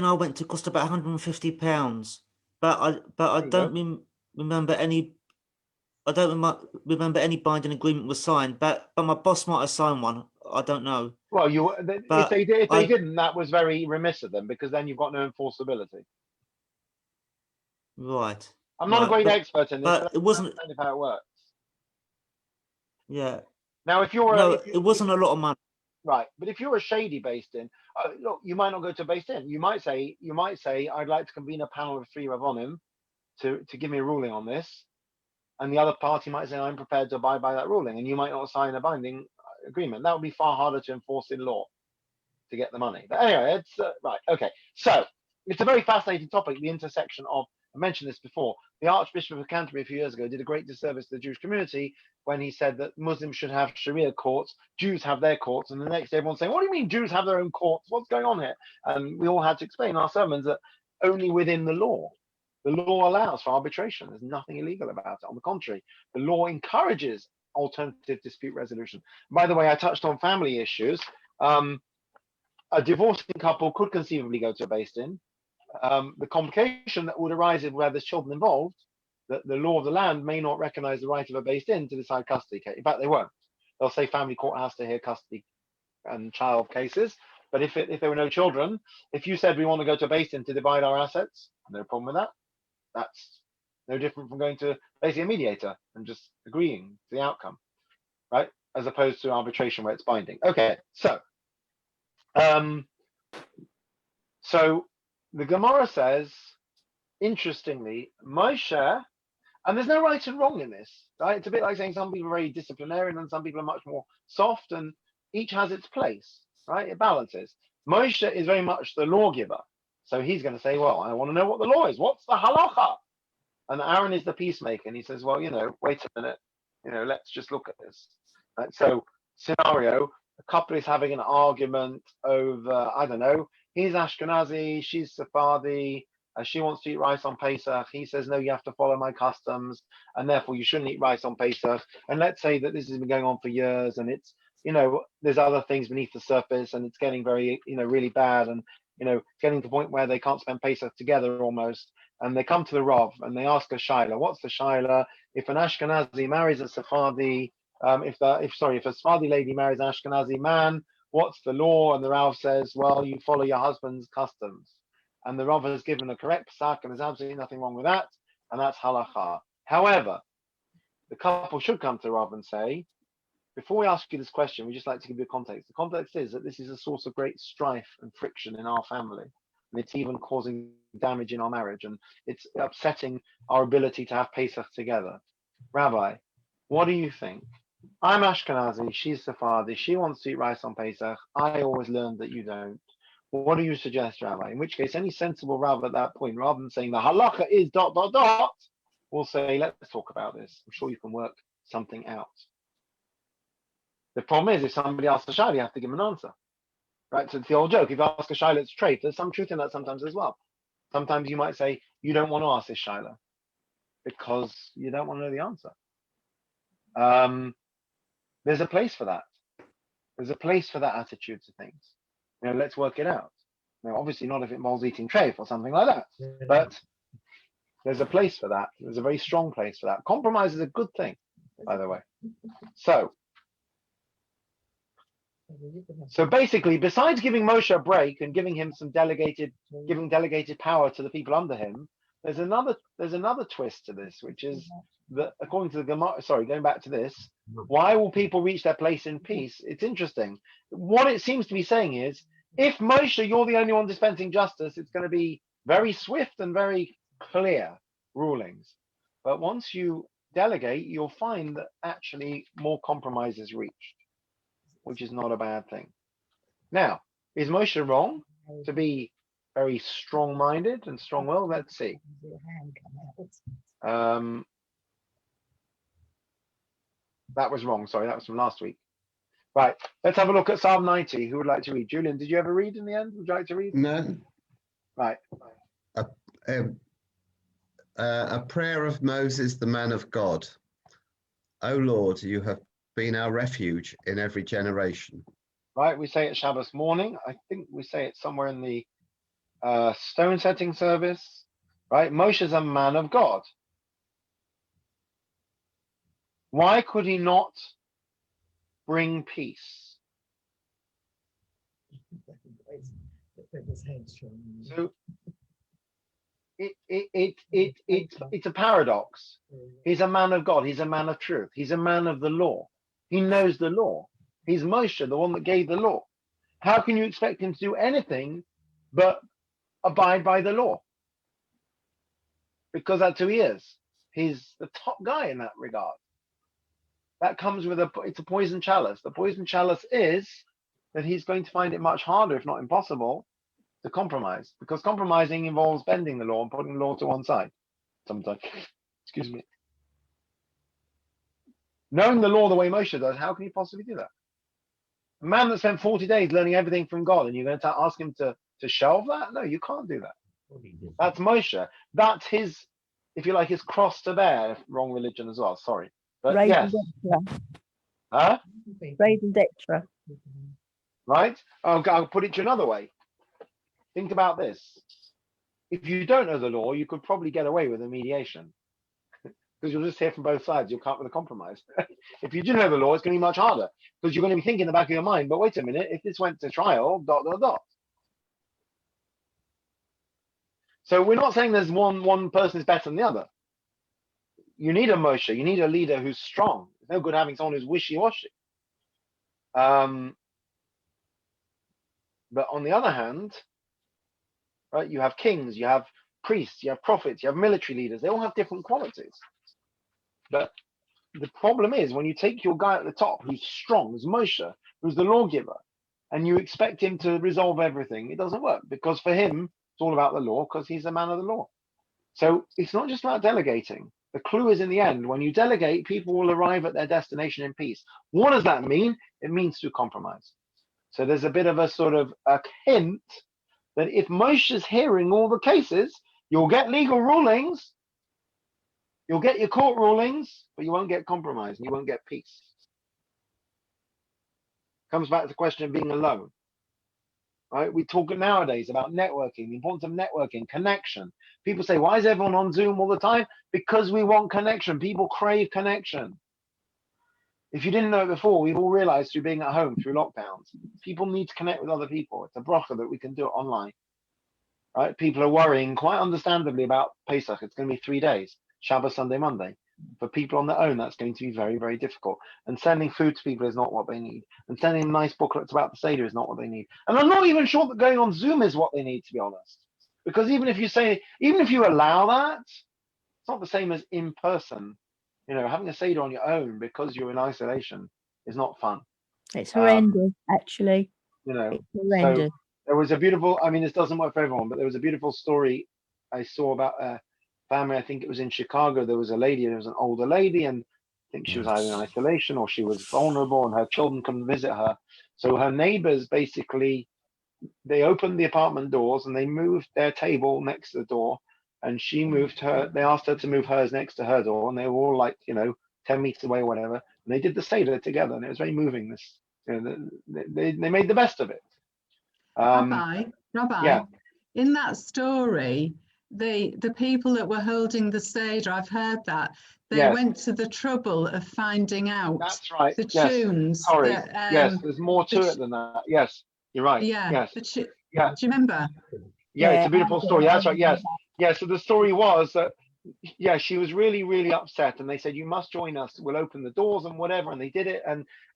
I went to cost about £150, but I There you don't remember any. I don't remember any binding agreement was signed, but my boss might have signed one. I don't know. Well, if But they did, if I- they didn't, that was very remiss of them, because then you've got no enforceability. Right. I'm not a Right, great but- expert in this, but but it wasn't. that's kind of how it works. Yeah. Now, if you're No, if you, it wasn't a lot of money. right, but if you're a shady based in, look, you might not go to a based in. You might say, I'd like to convene a panel of 3 Rabbonim to give me a ruling on this, and the other party might say, I'm prepared to abide by that ruling, and you might not sign a binding agreement. That would be far harder to enforce in law to get the money. But anyway, it's right. Okay, so it's a very fascinating topic, the intersection of. I mentioned this before. The Archbishop of Canterbury a few years ago did a great disservice to the Jewish community when he said that Muslims should have Sharia courts, Jews have their courts, and the next day everyone's saying, what do you mean Jews have their own courts? What's going on here? And we all had to explain in our sermons that only within the law allows for arbitration. There's nothing illegal about it. On the contrary, the law encourages alternative dispute resolution. By the way, I touched on family issues. A divorcing couple could conceivably go to a based in. The complication that would arise if where there's children involved, that the law of the land may not recognize the right of a based in to decide custody case. In fact, they won't. They'll say family court has to hear custody and child cases. But if there were no children, if you said we want to go to a based in to divide our assets, no problem with that. That's no different from going to basically a mediator and just agreeing to the outcome, right? As opposed to arbitration where it's binding. Okay, so the Gemara says, interestingly, Moshe, and there's no right and wrong in this, right? It's a bit like saying some people are very disciplinarian and some people are much more soft, and each has its place, right? It balances. Moshe is very much the lawgiver. So he's going to say, well, I want to know what the law is. What's the halacha? And Aaron is the peacemaker. And he says, well, wait a minute. Let's just look at this. Right? So scenario, a couple is having an argument over, I don't know, he's Ashkenazi, she's Sephardi, she wants to eat rice on Pesach. He says, no, you have to follow my customs, and therefore you shouldn't eat rice on Pesach. And let's say that this has been going on for years, and it's, there's other things beneath the surface, and it's getting very, really bad, and, getting to the point where they can't spend Pesach together almost. And they come to the Rav, and they ask a Shaila. What's the Shaila? If an Ashkenazi marries a Sephardi, if a Sephardi lady marries an Ashkenazi man, what's the law? And the Rav says, well, you follow your husband's customs. And the Rav has given a correct psak, and there's absolutely nothing wrong with that, and that's halacha. However, the couple should come to the Rav and say, before we ask you this question, we just like to give you a context. The context is that this is a source of great strife and friction in our family, and it's even causing damage in our marriage, and it's upsetting our ability to have Pesach together. Rabbi, what do you think? I'm Ashkenazi, she's Sephardi, she wants to eat rice on Pesach. I always learned that you don't. What do you suggest, Rabbi? In which case, any sensible Rav at that point, rather than saying the halacha is ... will say, let's talk about this. I'm sure you can work something out. The problem is, if somebody asks a shaila, you have to give them an answer. Right? So it's the old joke. If you ask a shaila, it's trait. There's some truth in that sometimes as well. Sometimes you might say, you don't want to ask this shaila because you don't want to know the answer. There's a place for that. There's a place for that attitude to things. Let's work it out. Now, obviously not if it involves eating treif or something like that, but there's a place for that. There's a very strong place for that. Compromise is a good thing, by the way. So basically, besides giving Moshe a break and giving him giving delegated power to the people under him, there's another twist to this, which is that according to the Gemara, going back to this, why will people reach their place in peace? It's interesting. What it seems to be saying is, if Moshe, you're the only one dispensing justice, it's going to be very swift and very clear rulings. But once you delegate, you'll find that actually more compromise is reached, which is not a bad thing. Now, is Moshe wrong to be very strong-minded and strong-willed? Let's see. That was wrong. Sorry, that was from last week. Right, let's have a look at Psalm 90. Who would like to read? Julian, did you ever read in the end? Would you like to read? No. Right. A prayer of Moses, the man of God. O Lord, you have been our refuge in every generation. Right. We say it Shabbos morning. I think we say it somewhere in the stone setting service. Right. Moshe's a man of God. Why could he not bring peace? So it's a paradox. He's a man of God. He's a man of truth. He's a man of the law. He knows the law. He's Moshe, the one that gave the law. How can you expect him to do anything but abide by the law? Because that's who he is. He's the top guy in that regard. That comes with it's a poison chalice. The poison chalice is that he's going to find it much harder, if not impossible, to compromise, because compromising involves bending the law and putting the law to one side sometimes. Excuse me. Knowing the law the way Moshe does, how can he possibly do that? A man that spent 40 days learning everything from God, and you're going to ask him to shelve that? No, you can't do that. That's Moshe. That's his, if you like, his cross to bear. Wrong religion as well, sorry. But yes. Huh? Raising Detra. Right? I'll put it to you another way. Think about this. If you don't know the law, you could probably get away with a mediation, because you'll just hear from both sides. You'll come up with a compromise. If you do know the law, it's going to be much harder, because you're going to be thinking in the back of your mind, but wait a minute, if this went to trial, ... So we're not saying there's one person is better than the other. You need a Moshe. You need a leader who's strong. It's no good having someone who's wishy-washy. But on the other hand, right, you have kings, you have priests, you have prophets, you have military leaders. They all have different qualities. But the problem is when you take your guy at the top who's strong, who's Moshe, who's the lawgiver, and you expect him to resolve everything, it doesn't work, because for him, it's all about the law, because he's a man of the law. So it's not just about delegating. The clue is in the end, when you delegate, people will arrive at their destination in peace. What does that mean? It means to compromise. So there's a bit of a sort of a hint that if Moshe's hearing all the cases, you'll get legal rulings, you'll get your court rulings, but you won't get compromise and you won't get peace. Comes back to the question of being alone. Right? We talk nowadays about networking, the importance of networking, connection. People say, why is everyone on Zoom all the time? Because we want connection. People crave connection. If you didn't know it before, we've all realized through being at home, through lockdowns, people need to connect with other people. It's a bracha that we can do it online. Right? People are worrying quite understandably about Pesach. It's going to be 3 days, Shabbos, Sunday, Monday. For people on their own, that's going to be very, very difficult. And sending food to people is not what they need. And sending nice booklets about the Seder is not what they need. And I'm not even sure that going on Zoom is what they need, to be honest. Because even if you allow that, it's not the same as in person. You know, having a Seder on your own because you're in isolation is not fun. It's horrendous, actually. You know, it's horrendous. So there was a beautiful, I mean, this doesn't work for everyone, but there was a beautiful story I saw about family. I think it was in Chicago. There was a lady, there was an older lady, and I think she was either in isolation or she was vulnerable and her children couldn't visit her. So her neighbors basically, they opened the apartment doors and they moved their table next to the door, and she moved her, they asked her to move hers next to her door, and they were all like, 10 meters away or whatever. And they did the Seder together, and it was very moving. This, they made the best of it. Rabbi, yeah. In that story, the people that were holding the Seder, I've heard that, they went to the trouble of finding out the tunes. Sorry. Yes, there's more to it than that. Yes, you're right. Yeah. Yes. Do you remember? Yeah, it's a beautiful story. That's right. Yes. Yeah, so the story was that, she was really, really upset, and they said, you must join us. We'll open the doors and whatever. And they did it,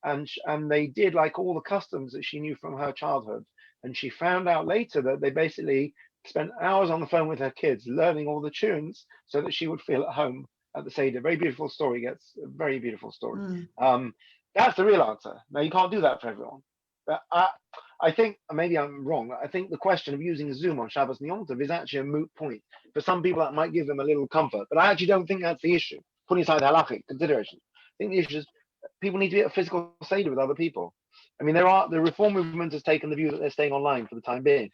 and they did like all the customs that she knew from her childhood. And she found out later that they basically spent hours on the phone with her kids, learning all the tunes so that she would feel at home at the Seder. Very beautiful story. Gets a very beautiful story. That's the real answer. Now, you can't do that for everyone. But I think, maybe I'm wrong, I think the question of using Zoom on Shabbos and Yom Tov is actually a moot point. For some people, that might give them a little comfort, but I actually don't think that's the issue, putting aside the halachic considerations. I think the issue is people need to be at a physical Seder with other people. I mean, the Reform movement has taken the view that they're staying online for the time being.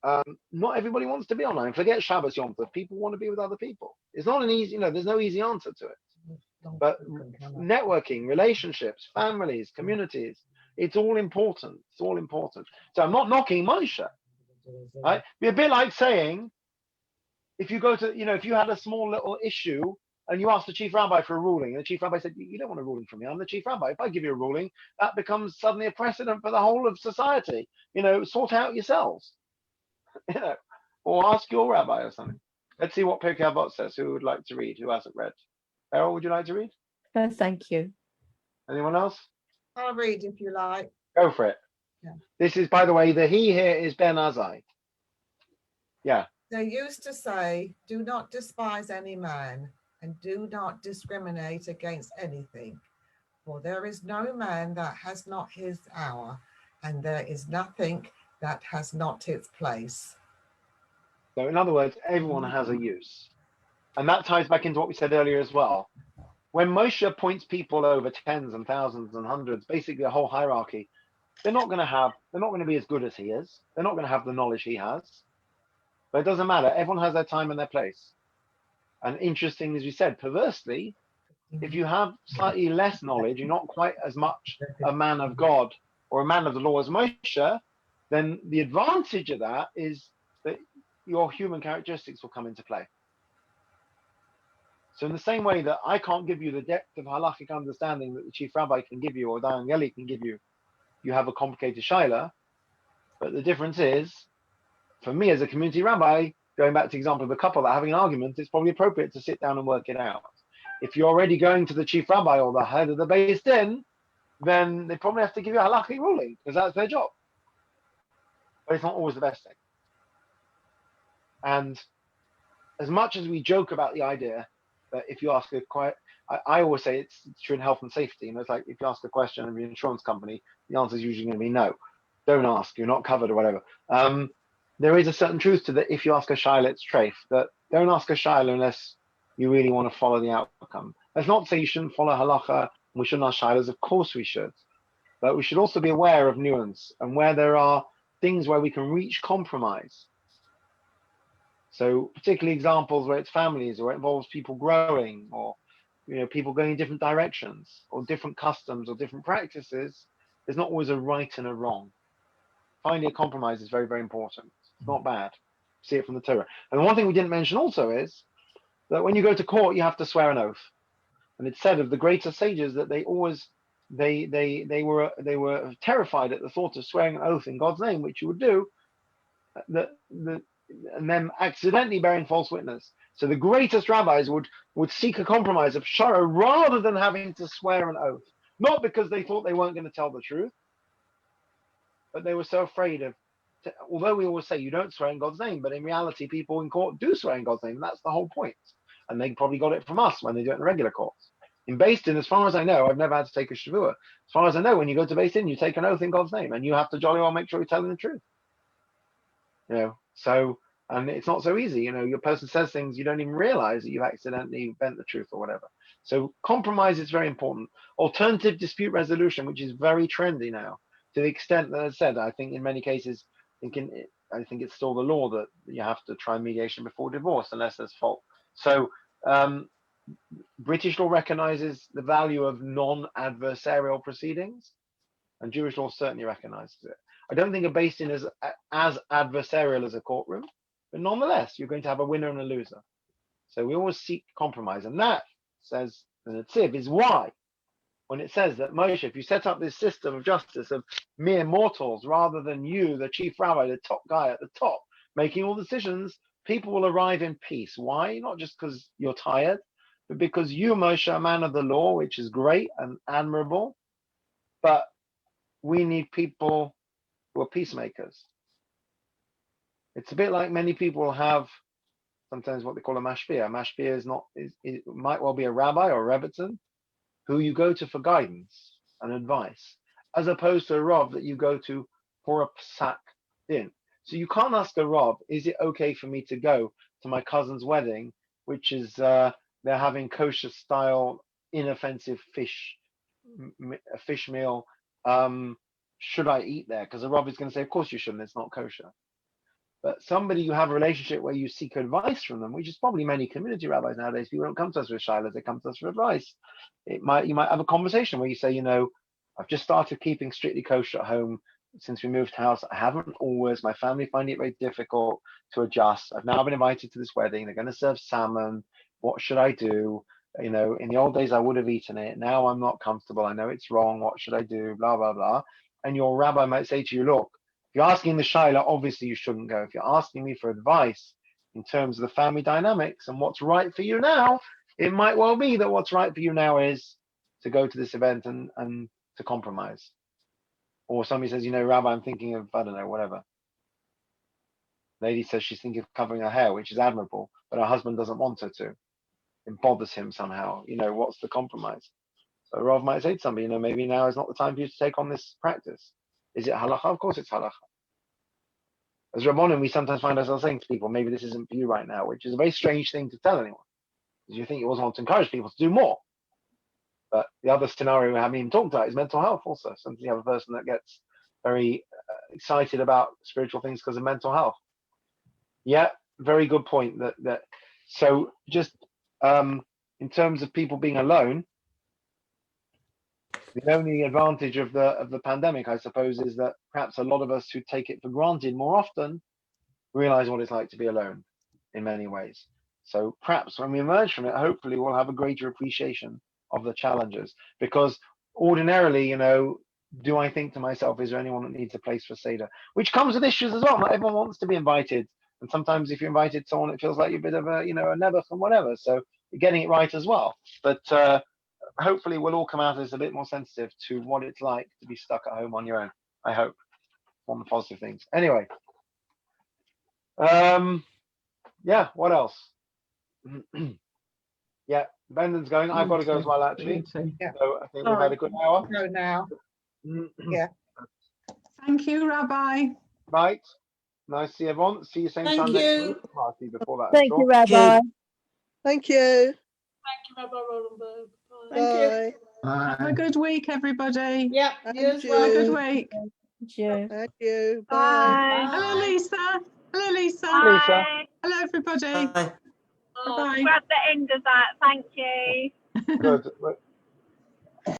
not everybody wants to be online. Forget Shabbos Yom Tov. People want to be with other people. It's not an easy, there's no easy answer to it. But networking, relationships, families, communities, it's all important. It's all important. So I'm not knocking Moshe. Right? Be a bit like saying, if you go to, if you had a small little issue and you asked the chief rabbi for a ruling, and the chief rabbi said, you don't want a ruling from me, I'm the chief rabbi. If I give you a ruling, that becomes suddenly a precedent for the whole of society. Sort out yourselves. Or ask your rabbi or something. Let's see what Pirkei Avot says. Who would like to read? Who hasn't read? Errol, would you like to read? No, thank you. Anyone else? I'll read if you like. Go for it. Yeah. This is, by the way, the he here is Ben Azai. Yeah. They used to say, do not despise any man and do not discriminate against anything, for there is no man that has not his hour, and there is nothing that has not its place. So in other words, everyone has a use. And that ties back into what we said earlier as well. When Moshe points people over tens and thousands and hundreds, basically a whole hierarchy, they're not going to be as good as he is. They're not going to have the knowledge he has. But it doesn't matter. Everyone has their time and their place. And interesting, as we said, perversely, if you have slightly less knowledge, you're not quite as much a man of God or a man of the law as Moshe, then the advantage of that is that your human characteristics will come into play. So in the same way that I can't give you the depth of halakhic understanding that the chief rabbi can give you or Dayan Geli can give you, you have a complicated shaila. But the difference is, for me as a community rabbi, going back to the example of a couple that are having an argument, it's probably appropriate to sit down and work it out. If you're already going to the chief rabbi or the head of the Beis Din, then they probably have to give you a halakhic ruling because that's their job. But it's not always the best thing. And as much as we joke about the idea that if you ask I always say it's true in health and safety. It's like if you ask a question of your insurance company, the answer is usually going to be no. Don't ask, you're not covered or whatever. There is a certain truth to that. If you ask a shaila, it's treif. That don't ask a shaila unless you really want to follow the outcome. That's not to say you shouldn't follow halacha. We shouldn't ask shailas. Of course we should, but we should also be aware of nuance and where there are things where we can reach compromise. So particularly examples where it's families or it involves people growing or people going in different directions or different customs or different practices. There's not always a right and a wrong. Finding a compromise is very, very important. It's not bad. See it from the Torah. And the one thing we didn't mention also is that when you go to court, you have to swear an oath. And it's said of the greater sages that they always they were terrified at the thought of swearing an oath in God's name, which you would do, and then accidentally bearing false witness. So the greatest rabbis would seek a compromise of shara rather than having to swear an oath. Not because they thought they weren't going to tell the truth, but they were so afraid of, although we always say you don't swear in God's name, but in reality, people in court do swear in God's name. And that's the whole point. And they probably got it from us when they do it in the regular courts. In Beis Din, as far as I know, I've never had to take a shavua. As far as I know, when you go to Beis Din, you take an oath in God's name, and you have to jolly well make sure you're telling the truth. So, and it's not so easy. Your person says things you don't even realize that you've accidentally bent the truth or whatever. So compromise is very important. Alternative dispute resolution, which is very trendy now, to the extent that, as I said, I think in many cases, I think it's still the law that you have to try mediation before divorce unless there's fault. So British law recognizes the value of non-adversarial proceedings, and Jewish law certainly recognizes it. I don't think a Beis Din is as adversarial as a courtroom, but nonetheless, you're going to have a winner and a loser. So we always seek compromise, and that, says the Netziv, is why when it says that Moshe, if you set up this system of justice of mere mortals rather than you, the chief rabbi, the top guy at the top, making all decisions, people will arrive in peace. Why? Not just because you're tired, but because you, Moshe, are a man of the law, which is great and admirable, but we need people who are peacemakers. It's a bit like many people have sometimes what they call a mashpia. A mashpia it might well be a rabbi or a rebbetzin who you go to for guidance and advice, as opposed to a rav that you go to for a psak din. So you can't ask a rav, is it okay for me to go to my cousin's wedding, which is they're having kosher style, inoffensive fish meal. Should I eat there? Because the rav is going to say, of course you shouldn't, it's not kosher. But somebody you have a relationship where you seek advice from them, which is probably many community rabbis nowadays. People don't come to us with shilas, they come to us for advice. You might have a conversation where you say, I've just started keeping strictly kosher at home since we moved house. I haven't always. My family find it very difficult to adjust. I've now been invited to this wedding. They're going to serve salmon. What should I do? In the old days, I would have eaten it. Now I'm not comfortable. I know it's wrong. What should I do? Blah, blah, blah. And your rabbi might say to you, look, if you're asking the shaila, obviously you shouldn't go. If you're asking me for advice in terms of the family dynamics and what's right for you now, it might well be that what's right for you now is to go to this event and to compromise. Or somebody says, Rabbi, I'm thinking of, I don't know, whatever. Lady says she's thinking of covering her hair, which is admirable, but her husband doesn't want her to. It bothers him somehow. What's the compromise? So Rav might say to somebody, maybe now is not the time for you to take on this practice. Is it halacha? Of course it's halacha. As Rabbanim, we sometimes find ourselves saying to people, maybe this isn't for you right now, which is a very strange thing to tell anyone. Because you think you also want to encourage people to do more. But the other scenario we haven't even talked about is mental health also. Sometimes you have a person that gets very excited about spiritual things because of mental health. Yeah, very good point. So just in terms of people being alone, the only advantage of the pandemic, I suppose, is that perhaps a lot of us who take it for granted more often realize what it's like to be alone in many ways. So perhaps when we emerge from it, hopefully we'll have a greater appreciation of the challenges. Because ordinarily, do I think to myself, is there anyone that needs a place for Seder? Which comes with issues as well. Not everyone wants to be invited. And sometimes if you're invited someone, it feels like you're a bit of a, a nebuch and whatever. So you're getting it right as well. But hopefully we'll all come out as a bit more sensitive to what it's like to be stuck at home on your own. I hope. One of the positive things. Anyway. Yeah, what else? Yeah, Brendan's going. I've got to go as well, actually. Yeah. So I think we've had a good hour. Go now. Yeah. Thank you, Rabbi. Right. Nice to see everyone. See you same Thank time you. next week. I'll see you before that. Thank you, Rabbi. Thank you. Thank you, Rabbi Rodenberg. Bye. Have a good week, everybody. Yeah, you as And well. Have a you. good week. Thank you. Thank you. Bye. Hello, Lisa. Hello, Lisa. Lisa. Hello, everybody. Bye. Bye-bye. Grab the end of that. Thank you. Good.